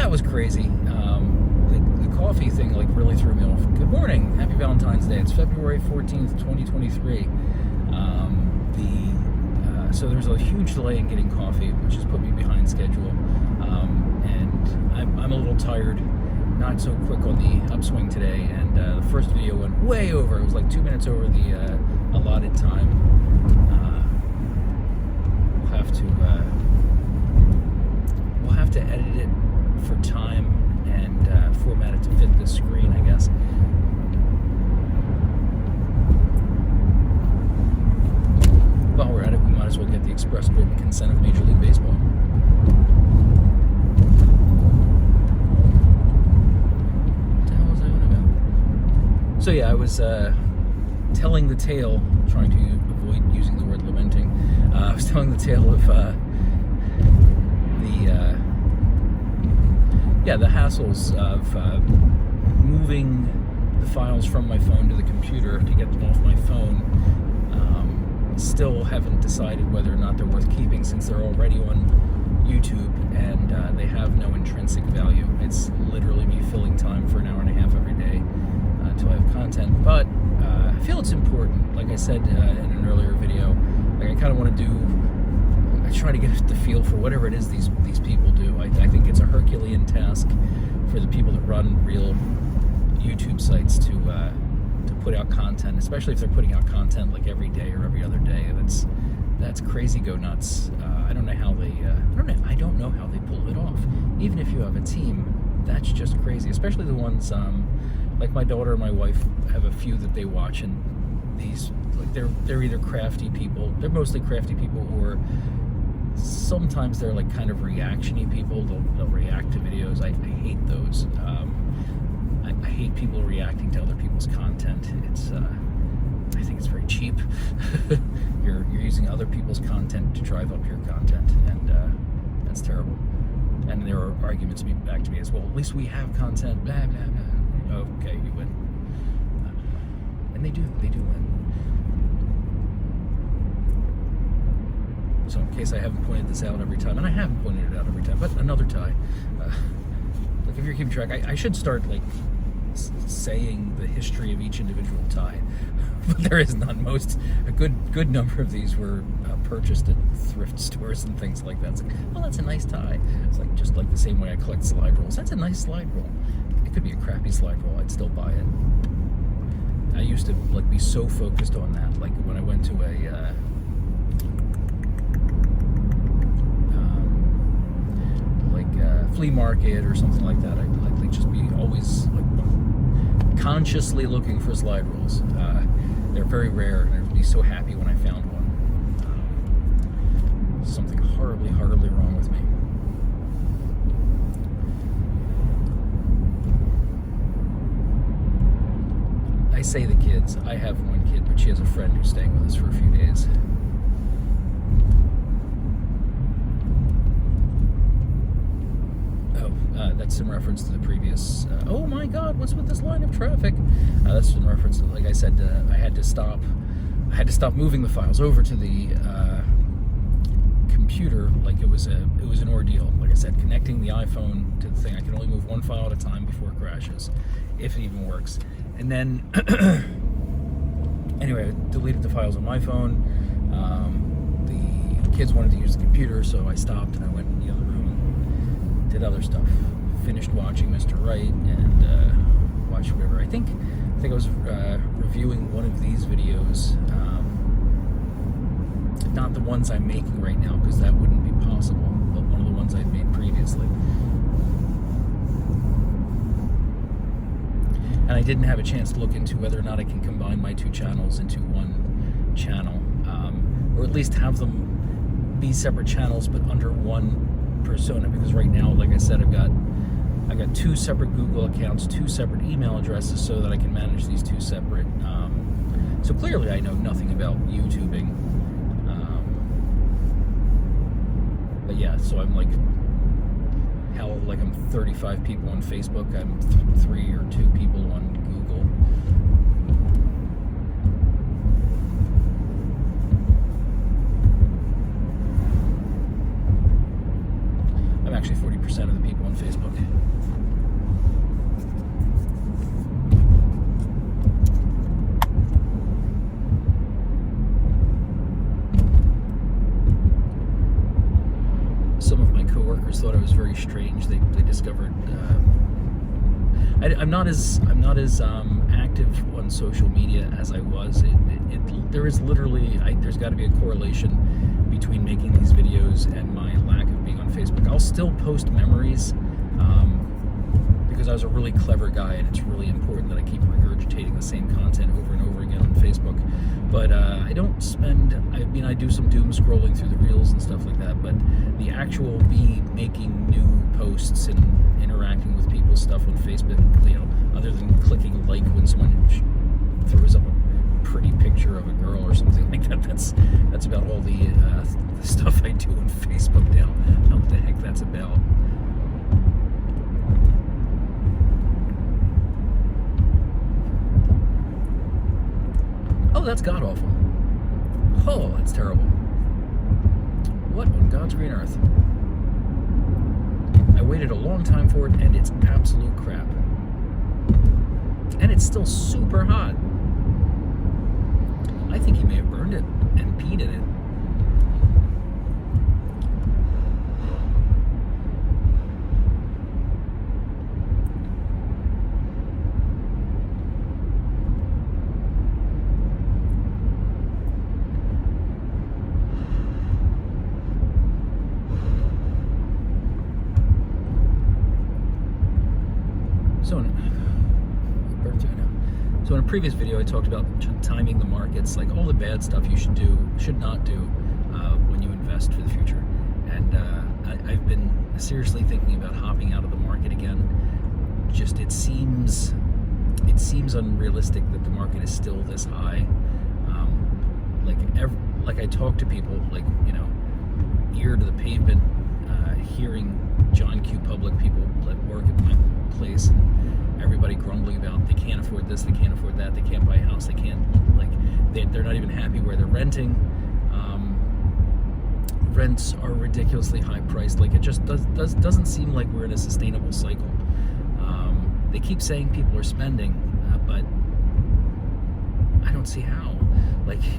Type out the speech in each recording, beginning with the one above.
that was crazy. The coffee thing like really threw me off. Good morning, happy Valentine's Day. It's February 14th, 2023. So there's a huge delay in getting coffee, which has put me behind schedule. And I'm a little tired, not so quick on the upswing today. And the first video went way over. It was like 2 minutes over the allotted time. We'll have to edit it for time and format it to fit this screen, I guess. While we're at it, we might as well get the express written consent of Major League Baseball. What the hell was I on about? So yeah, I was telling the tale, trying to avoid using the word lamenting. I was telling the tale of the hassles of moving the files from my phone to the computer to get them off my phone. Still haven't decided whether or not they're worth keeping, since they're already on YouTube and they have no intrinsic value. It's literally me filling time for an hour and a half every day until I have content. But I feel it's important. Like I said in an earlier video, like I kind of want to I try to get the feel for whatever it is these people do. I think it's a Herculean task for the people that run real YouTube sites to put out content, especially if they're putting out content like every day or every other day. That's crazy go nuts. I don't know how they pull it off. Even if you have a team, that's just crazy. Especially the ones like my daughter and my wife have a few that they watch, and these like they're either crafty people. They're mostly crafty people, or sometimes they're like kind of reaction-y people. They'll react to videos. I hate those. I hate people reacting to other people's content. I think it's very cheap. You're using other people's content to drive up your content, and that's terrible. And there are arguments back to me as well. At least we have content. Blah blah blah. Okay, you win. And they do win. So in case I haven't pointed this out every time, and I haven't pointed it out every time, but another tie. Like if you're keeping track, I should start like saying the history of each individual tie, but there is none. A good number of these were purchased at thrift stores and things like that. It's like, well, that's a nice tie. It's like just like the same way I collect slide rules. That's a nice slide rule. It could be a crappy slide rule. I'd still buy it. I used to like be so focused on that. Like when I went to a flea market or something like that, I'd like just be always like consciously looking for slide rules. They're very rare, and I'd be so happy when I found one. Something horribly wrong with me. I say the kids. I have one kid, but she has a friend who's staying with us for a few days. That's in reference to the previous, oh my god, what's with this line of traffic? That's in reference to, like I said, I had to stop moving the files over to the computer. Like it was an ordeal. Like I said, connecting the iPhone to the thing, I can only move one file at a time before it crashes, if it even works. And then, anyway, I deleted the files on my phone. The kids wanted to use the computer, so I stopped and I went in the other room and did other stuff. Finished watching Mr. Right and watched whatever. I think I was reviewing one of these videos, not the ones I'm making right now, because that wouldn't be possible, but one of the ones I'd made previously. And I didn't have a chance to look into whether or not I can combine my two channels into one channel, or at least have them be separate channels but under one persona, because right now, like I said, I've got two separate Google accounts, two separate email addresses, so that I can manage these two separate. So clearly I know nothing about YouTubing. But yeah, so I'm like, hell, like I'm 35 people on Facebook, I'm 3 or 2 people on Google. I'm actually 40% of the people on Facebook. Some of my coworkers thought I was very strange. They discovered I'm not as active on social media as I was. There is literally there's got to be a correlation between making these videos and my lack of being on Facebook. I'll still post memories because I was a really clever guy, and it's really important that I keep regurgitating the same content over and over again on Facebook. But I don't spend. I do some doom scrolling through the reels and stuff like that. But the actual me making new posts and interacting with people's stuff on Facebook, other than clicking like when someone throws up a pretty picture of a girl or something like that, that's about all the stuff I do on Facebook now. I don't know what the heck that's about. Oh, that's god awful. Oh, that's terrible. What on God's green earth? I waited a long time for it, and it's absolute crap. And it's still super hot. I think he may have burned it and peed in it. So in a previous video, I talked about timing the markets, like all the bad stuff you should not do when you invest for the future. And I've been seriously thinking about hopping out of the market again. Just it seems unrealistic that the market is still this high. Like I talk to people, ear to the pavement, hearing John Q. Public people that work at my place, and everybody grumbling about they can't afford this, they can't afford that, they can't buy a house, they can't, they're not even happy where they're renting. Rents are ridiculously high priced. It just doesn't seem like we're in a sustainable cycle. They keep saying people are spending, but I don't see how.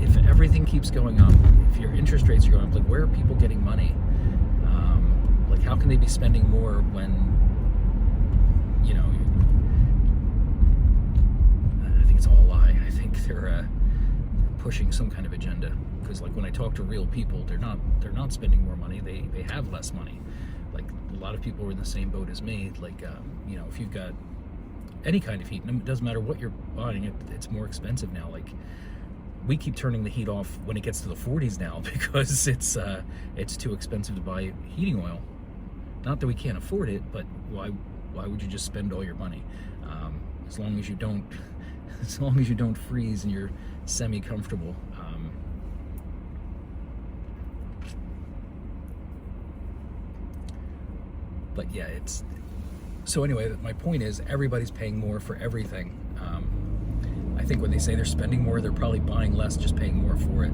If everything keeps going up, if your interest rates are going up, where are people getting money? How can they be spending more when, I think it's all a lie. I think they're pushing some kind of agenda. Because when I talk to real people, they're not spending more money. They have less money. A lot of people are in the same boat as me. If you've got any kind of heat, and it doesn't matter what you're buying, it's more expensive now. We keep turning the heat off when it gets to the 40s now because it's too expensive to buy heating oil. Not that we can't afford it, but why would you just spend all your money? As long as you don't freeze and you're semi-comfortable. But yeah, so anyway, my point is everybody's paying more for everything. I think when they say they're spending more, they're probably buying less, just paying more for it.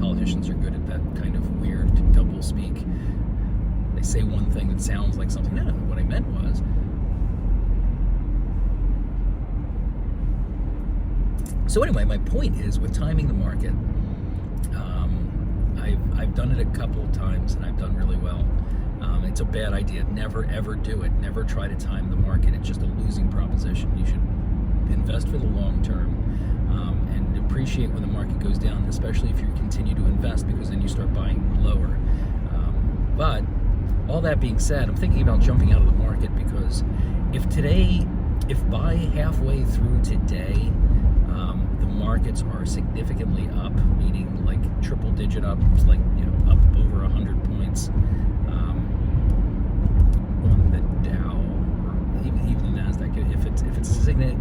Politicians are good at that kind of weird double speak. They say one thing that sounds like something. No, what I meant was. So anyway, my point is with timing the market, I've done it a couple of times and I've done really well. It's a bad idea. Never ever do it. Never try to time the market. It's just a losing proposition. You should invest for the long term and appreciate when the market goes down, especially if you continue to invest, because then you start buying lower. But all that being said, I'm thinking about jumping out of the market because if by halfway through today, the markets are significantly up, meaning triple digit up, up over 100 points on the Dow, or even the Nasdaq. If it's a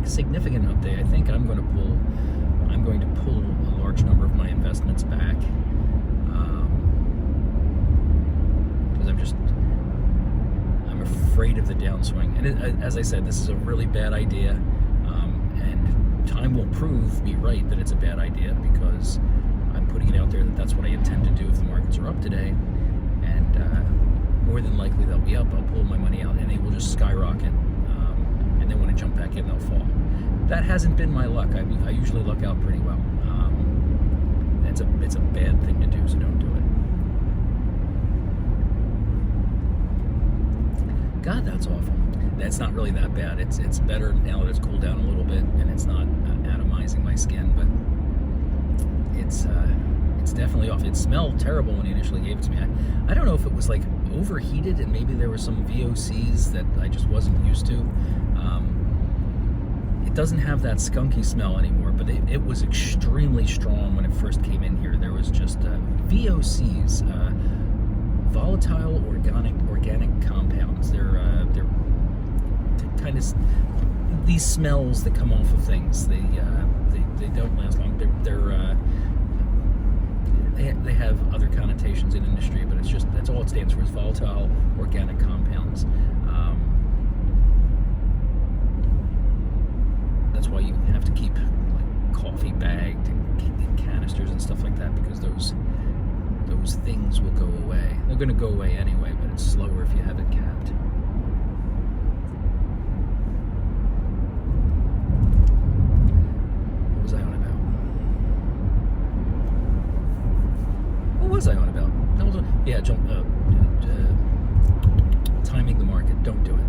significant update, I think I'm going to pull a large number of my investments back because I'm afraid of the downswing. And as I said, this is a really bad idea, and time will prove me right that it's a bad idea because I'm putting it out there that that's what I intend to do if the markets are up today. And more than likely they'll be up. I'll pull my money out, and they will just skyrocket. And then when I jump back in, they'll fall. That hasn't been my luck. I usually luck out pretty well. It's a bad thing to do, so don't do it. God, that's awful. That's not really that bad. It's better now that it's cooled down a little bit and it's not atomizing my skin, but it's definitely off. It smelled terrible when he initially gave it to me. I don't know if it was like overheated and maybe there were some VOCs that I just wasn't used to. It doesn't have that skunky smell anymore, but it was extremely strong when it first came in here. There was just VOCs, volatile organic compounds. They're kind of these smells that come off of things. They don't last long. They have other connotations in industry, but that's all it stands for, is volatile organic compounds. That's why you have to keep like coffee bagged and canisters and stuff like that, because those things will go away. They're going to go away anyway, but it's slower if you have it capped. What was I on about? That was timing the market. Don't do it.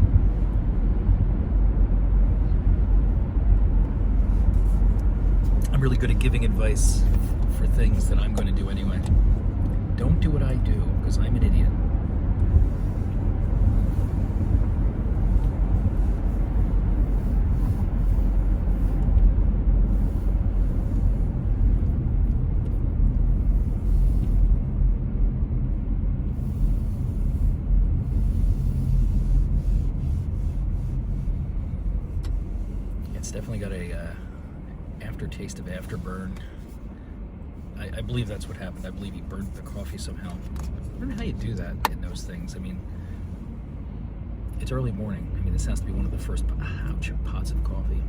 I'm really good at giving advice for things that I'm going to do anyway. Don't do what I do, because I'm an idiot. It's definitely got a aftertaste of afterburn. I believe that's what happened. I believe he burned the coffee somehow. I don't know how you do that in those things. I mean, it's early morning. I mean, this has to be one of the first pots of coffee.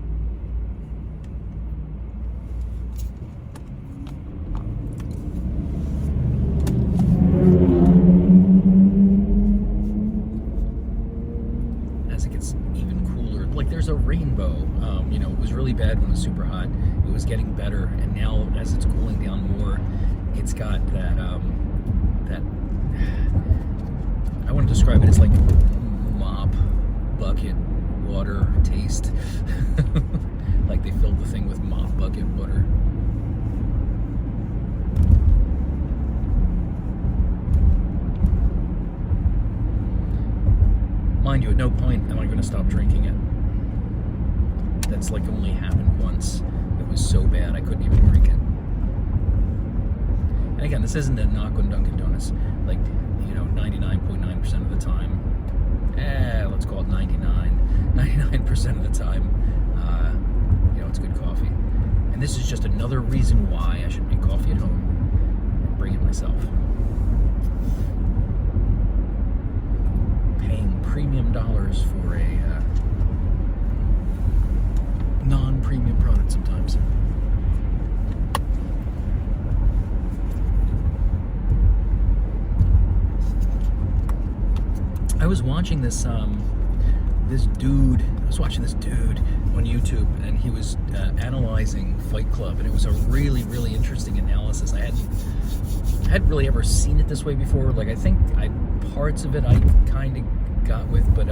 As it gets even cooler, like there's a rainbow. It was really bad when it was super hot. It was getting better, and now as it's cooling down more, it's got that I want to describe it as like mop bucket water taste. Like they filled the thing with mop bucket water. Mind you, at no point am I going to stop drinking it. That's like only happened once. It was so bad I couldn't even drink it. And again, this isn't a knock on Dunkin' Donuts. Like, 99.9% of the time, let's call it 99% of the time, it's good coffee. And this is just another reason why I should make coffee at home and bring it myself. Paying premium dollars for a non-premium product sometimes. I was watching this dude on YouTube, and he was analyzing Fight Club, and it was a really, really interesting analysis. I hadn't really ever seen it this way before. Like, I think parts of it I kind of got with, but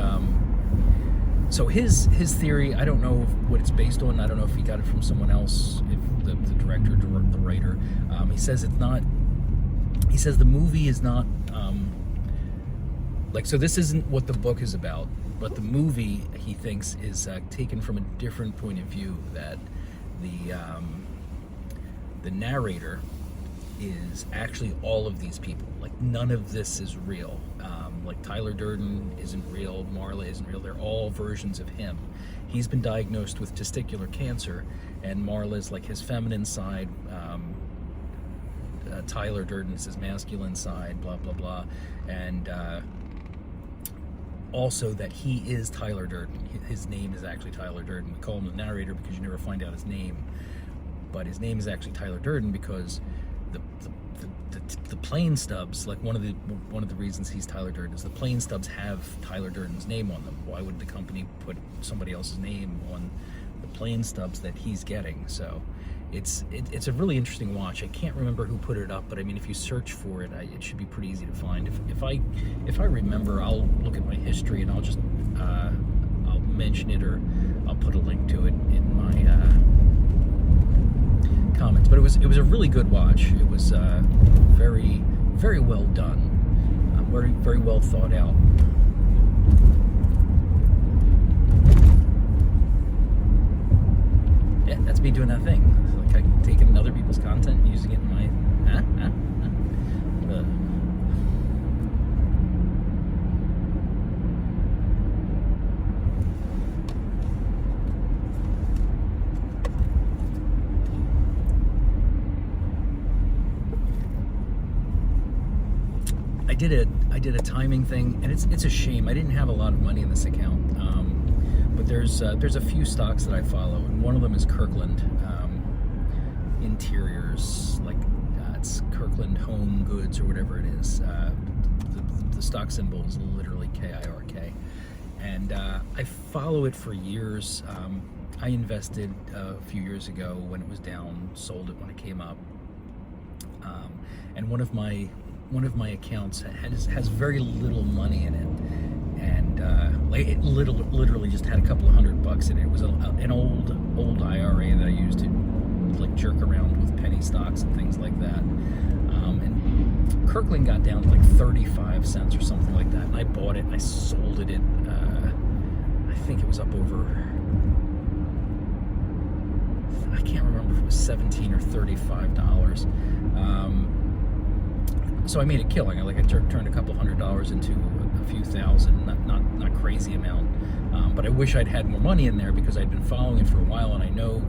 so his theory, I don't know what it's based on. I don't know if he got it from someone else, if the director, the writer. He says it's not. He says the movie is not so this isn't what the book is about, but the movie, he thinks, is taken from a different point of view. That the narrator is actually all of these people. Like, none of this is real. Like, Tyler Durden isn't real, Marla isn't real. They're all versions of him. He's been diagnosed with testicular cancer, and Marla's like his feminine side. Tyler Durden is his masculine side, blah, blah, blah. And also that he is Tyler Durden. His name is actually Tyler Durden. We call him the narrator because you never find out his name. But his name is actually Tyler Durden because the plane stubs, like one of the reasons he's Tyler Durden is the plane stubs have Tyler Durden's name on them. Why would the company put somebody else's name on the plane stubs that he's getting? So it's a really interesting watch. I can't remember who put it up, but I mean, if you search for it, it should be pretty easy to find. If I remember, I'll look at my history and I'll just I'll mention it, or I'll put a link to it in my comments. But it was a really good watch. It was very, very well done, very, very well thought out. Yeah, that's me doing that thing. It's like I'm taking other people's content and using it in my I did a timing thing, and it's a shame. I didn't have a lot of money in this account, but there's a few stocks that I follow, and one of them is Kirkland Interiors, like it's Kirkland Home Goods or whatever it is. The stock symbol is literally KIRK, and I follow it for years. I invested a few years ago when it was down, sold it when it came up, and one of my accounts has very little money in it, and like it literally just had a couple of $100 in it. It was an old IRA that I used to like jerk around with penny stocks and things like that. And Kirkland got down to like 35 cents or something like that, and I bought it and I sold it at I think it was up over, I can't remember if it was $17 or $35. So I made a killing. I turned a couple $100 into a few thousand, not crazy amount. But I wish I'd had more money in there, because I'd been following it for a while, and I know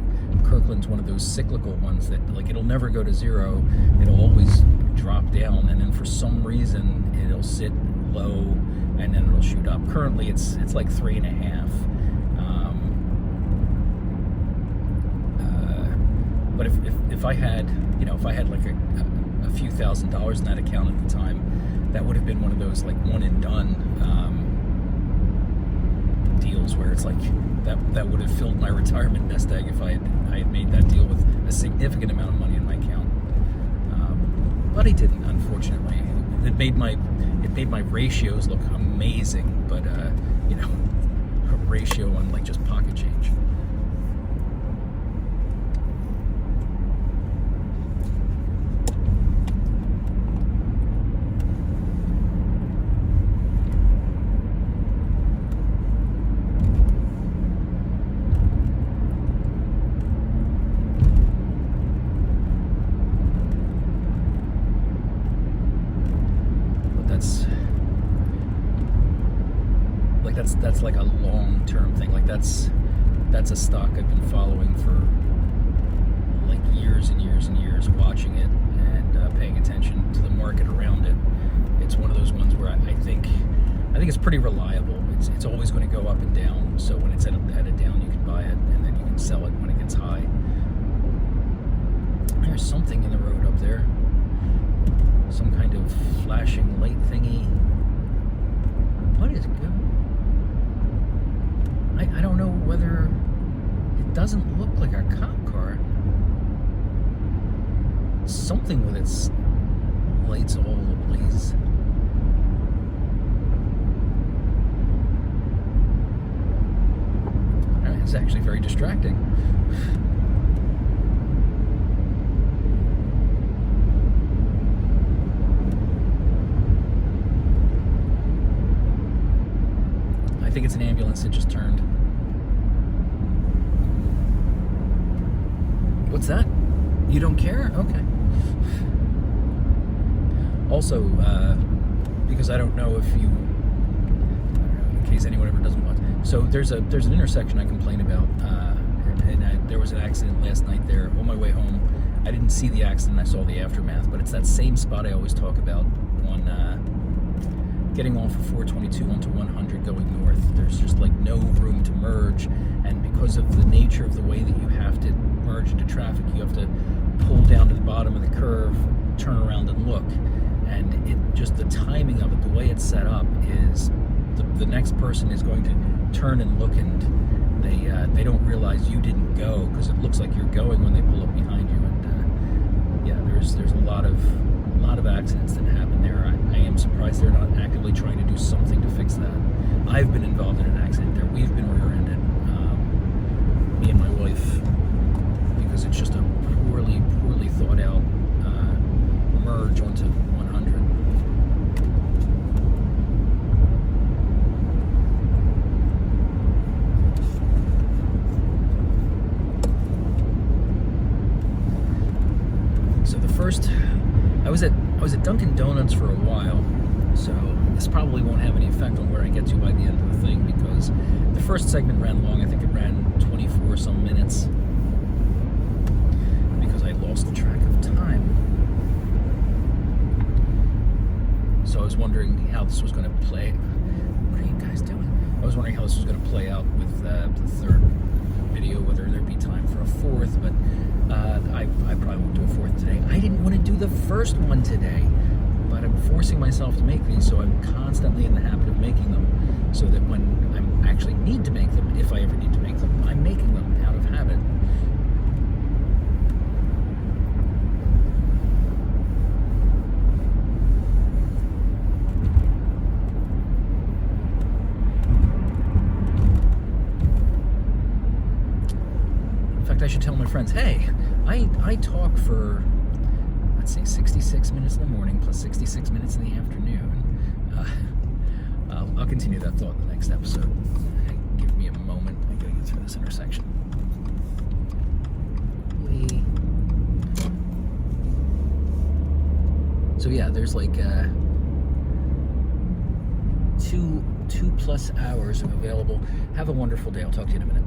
Kirkland's one of those cyclical ones that like it'll never go to zero. It'll always drop down, and then for some reason it'll sit low and then it'll shoot up. Currently it's like 3.5. But if I had like a few $1,000s in that account at the time, that would have been one of those like one and done deals where it's like that would have filled my retirement nest egg if I had made that deal with a significant amount of money in my account. But I didn't, unfortunately. It made my ratios look amazing, but a ratio on like just pocket change. That's like a long-term thing. Like that's a stock I've been following for like years and years and years, watching it and paying attention to the market around it. It's one of those ones where I think it's pretty reliable. It's always going to go up and down. So when it's at a down, you can buy it, and then you can sell it when it gets high. There's something in the road up there. Some kind of flashing light thingy. What is good? I don't know whether it doesn't look like a cop car. Something with its lights all ablaze. It's actually very distracting. I think it's an ambulance that just turned. What's that? You don't care? Okay. Also, because I don't know if you, in case anyone ever doesn't watch. So there's an intersection I complain about, and there was an accident last night there on my way home. I didn't see the accident, I saw the aftermath, but it's that same spot I always talk about on getting off of 422 onto 100 going north. There's just like no room to merge, and because of the nature of the way that you have to merge into traffic, you have to pull down to the bottom of the curve, turn around and look. And it just, the timing of it, the way it's set up is the next person is going to turn and look, and they don't realize you didn't go because it looks like you're going when they pull up behind you. And yeah, there's a lot of accidents that happen there. I am surprised they're not actively trying to do something to fix that. I've been involved in an accident there. We've been rear-ended, me and my wife, because it's just a poorly thought out merge onto 100. So the first, I was at Dunkin' Donuts for a while, so this probably won't have any effect on where I get to by the end of the thing, because the first segment ran long. I think it ran 24 some minutes because I lost the track of time. So I was wondering how this was going to play. What are you guys doing? I was wondering how this was going to play out with the third video, whether there'd be time for a fourth, but I probably won't do a fourth today. I didn't want to do the first one today, but I'm forcing myself to make these, so I'm constantly in the habit of making them, so that when I actually need to make them, if I ever need to make them, I'm making them out of habit. I should tell my friends, hey, I talk for, let's see, 66 minutes in the morning plus 66 minutes in the afternoon. I'll continue that thought in the next episode. Give me a moment. I gotta get through this intersection. So yeah, there's like 2+ hours available. Have a wonderful day. I'll talk to you in a minute.